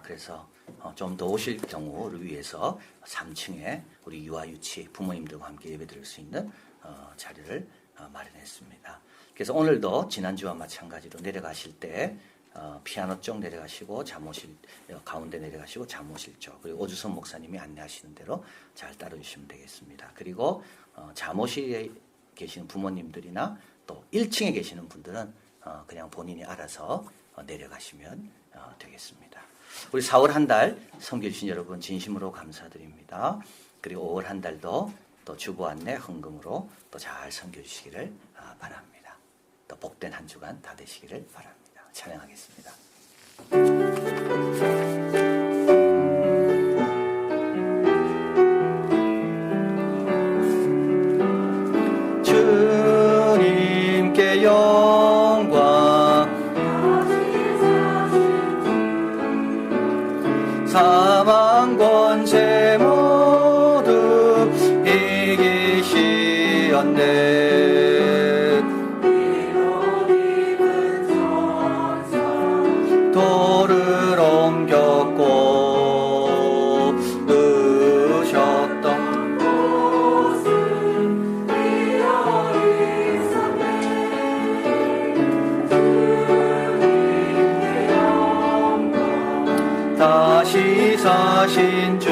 그래서 좀 더 오실 경우를 위해서 3층에 우리 유아유치 부모님들과 함께 예배드릴 수 있는 자리를 마련했습니다. 그래서 오늘도 지난주와 마찬가지로 내려가실 때 피아노 쪽 내려가시고 잠오실 가운데 내려가시고 잠오실 쪽 그리고 오주선 목사님이 안내하시는 대로 잘 따라주시면 되겠습니다. 그리고 잠오실에 계시는 부모님들이나 또 1층에 계시는 분들은 그냥 본인이 알아서 내려가시면 되겠습니다. 우리 4월 한 달 섬겨주신 여러분 진심으로 감사드립니다. 그리고 5월 한 달도 또 주보 안내 헌금으로 또 잘 섬겨주시기를 바랍니다. 또 복된 한 주간 다 되시기를 바랍니다. 찬양하겠습니다. 주님께 영광 사망 권세 모두 이기시었네. 돌을 옮겼고 누셨던 곳은 비어 있었네. 다시 사신 주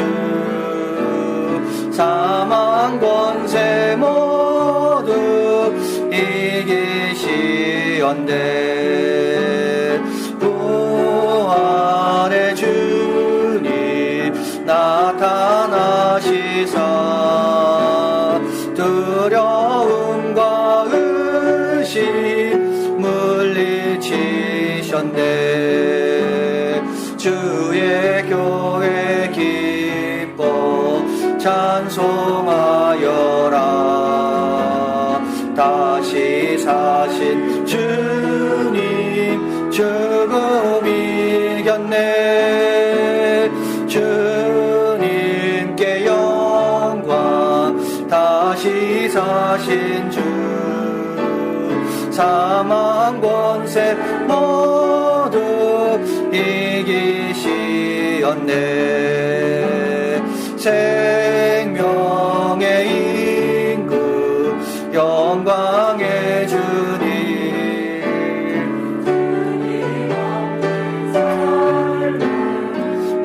사망 권세 모두 이기시었네. 부활의 주님 나타나시사 두려움과 의심 물리치셨네. 주의 교회 기뻐 찬송하여라. 다시 사신 주님 죽음 이겼네. 주님께 영광 다시 사신 주 사망 권세 모두 이기시었네. 생명의 임금 영광의 주님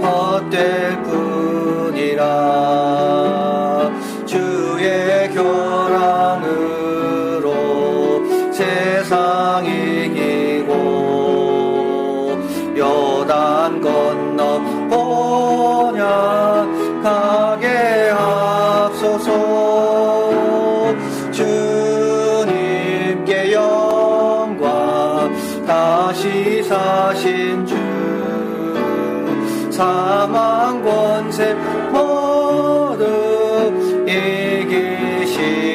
헛될 뿐이라. 주의 교랑으로 세상 이기고 요단 건너 번역하게 하소서. 주님께 영광 다시 사신 주 사망 권세 모두 이기시었네.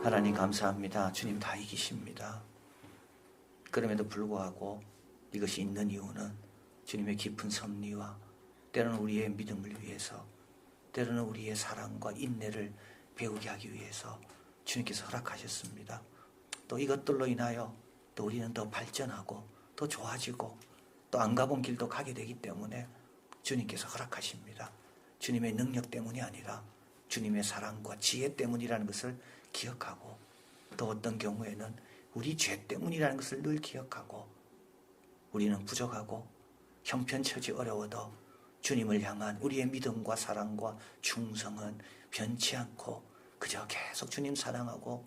하나님 감사합니다. 주님 다 이기십니다. 그럼에도 불구하고 이것이 있는 이유는 주님의 깊은 섭리와 때로는 우리의 믿음을 위해서, 때로는 우리의 사랑과 인내를 배우게 하기 위해서 주님께서 허락하셨습니다. 또 이것들로 인하여 또 우리는 더 발전하고 더 좋아지고 또 안 가본 길도 가게 되기 때문에 주님께서 허락하십니다. 주님의 능력 때문이 아니라 주님의 사랑과 지혜 때문이라는 것을 기억하고, 또 어떤 경우에는 우리 죄 때문이라는 것을 늘 기억하고, 우리는 부족하고 형편처지 어려워도 주님을 향한 우리의 믿음과 사랑과 충성은 변치 않고 그저 계속 주님 사랑하고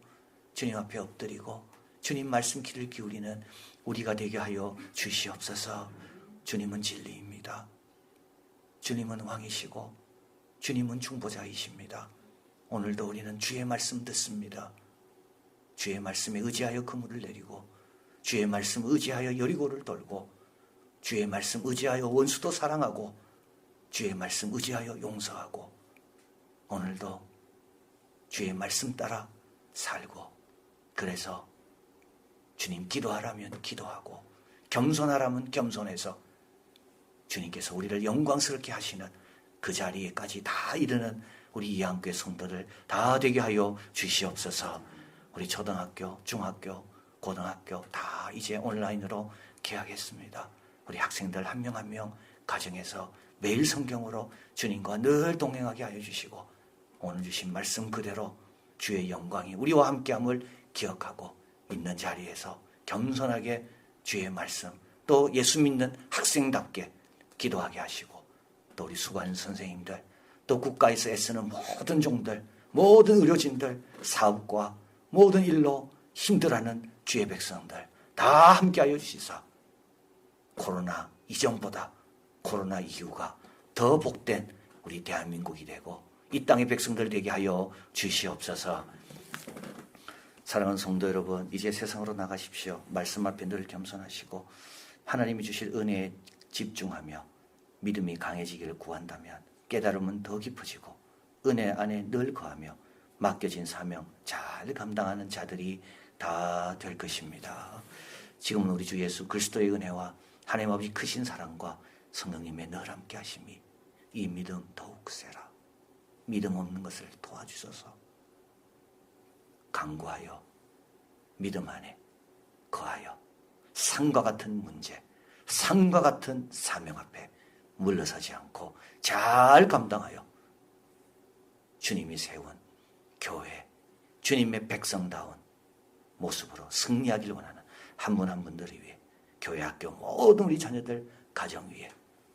주님 앞에 엎드리고 주님 말씀 귀를 기울이는 우리가 되게 하여 주시옵소서. 주님은 진리입니다. 주님은 왕이시고 주님은 중보자이십니다. 오늘도 우리는 주의 말씀 듣습니다. 주의 말씀에 의지하여 그물을 내리고, 주의 말씀 의지하여 여리고를 돌고, 주의 말씀 의지하여 원수도 사랑하고, 주의 말씀 의지하여 용서하고, 오늘도 주의 말씀 따라 살고, 그래서 주님 기도하라면 기도하고 겸손하라면 겸손해서 주님께서 우리를 영광스럽게 하시는 그 자리에까지 다 이르는 우리 이한교회 성도들 다 되게 하여 주시옵소서. 우리 초등학교, 중학교, 고등학교 다 이제 온라인으로 개학했습니다. 우리 학생들 한 명 한 명 가정에서 매일 성경으로 주님과 늘 동행하게 하여 주시고 오늘 주신 말씀 그대로 주의 영광이 우리와 함께함을 기억하고 있는 자리에서 겸손하게 주의 말씀 또 예수 믿는 학생답게 기도하게 하시고 또 우리 수고하는 선생님들 또 국가에서 애쓰는 모든 종들 모든 의료진들 사업과 모든 일로 힘들어하는 주의 백성들 다 함께하여 주시사 코로나 이전보다 코로나 이후가 더 복된 우리 대한민국이 되고 이 땅의 백성들 되게 하여 주시옵소서. 사랑하는 성도 여러분, 이제 세상으로 나가십시오. 말씀 앞에 늘 겸손하시고 하나님이 주실 은혜에 집중하며 믿음이 강해지기를 구한다면 깨달음은 더 깊어지고 은혜 안에 늘 거하며 맡겨진 사명 잘 감당하는 자들이 다 될 것입니다. 지금은 우리 주 예수 그리스도의 은혜와 하나님 아버지 크신 사랑과 성령님의 늘 함께 하심이 이 믿음 더욱 세라. 믿음 없는 것을 도와주소서. 강구하여 믿음 안에 거하여 산과 같은 문제, 산과 같은 사명 앞에 물러서지 않고 잘 감당하여 주님이 세운 교회, 주님의 백성다운 모습으로 승리하기를 원하는 한 분 한 분들을 위해 교회 학교 모든 우리 자녀들 가정 위에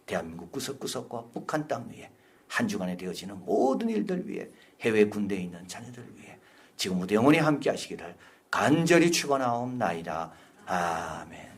대한민국 구석구석과 북한 땅 위에 한 주간에 되어지는 모든 일들 위해 해외 군대에 있는 자녀들 위해 지금부터 영원히 함께 하시기를 간절히 축원하옵나이다. 아멘.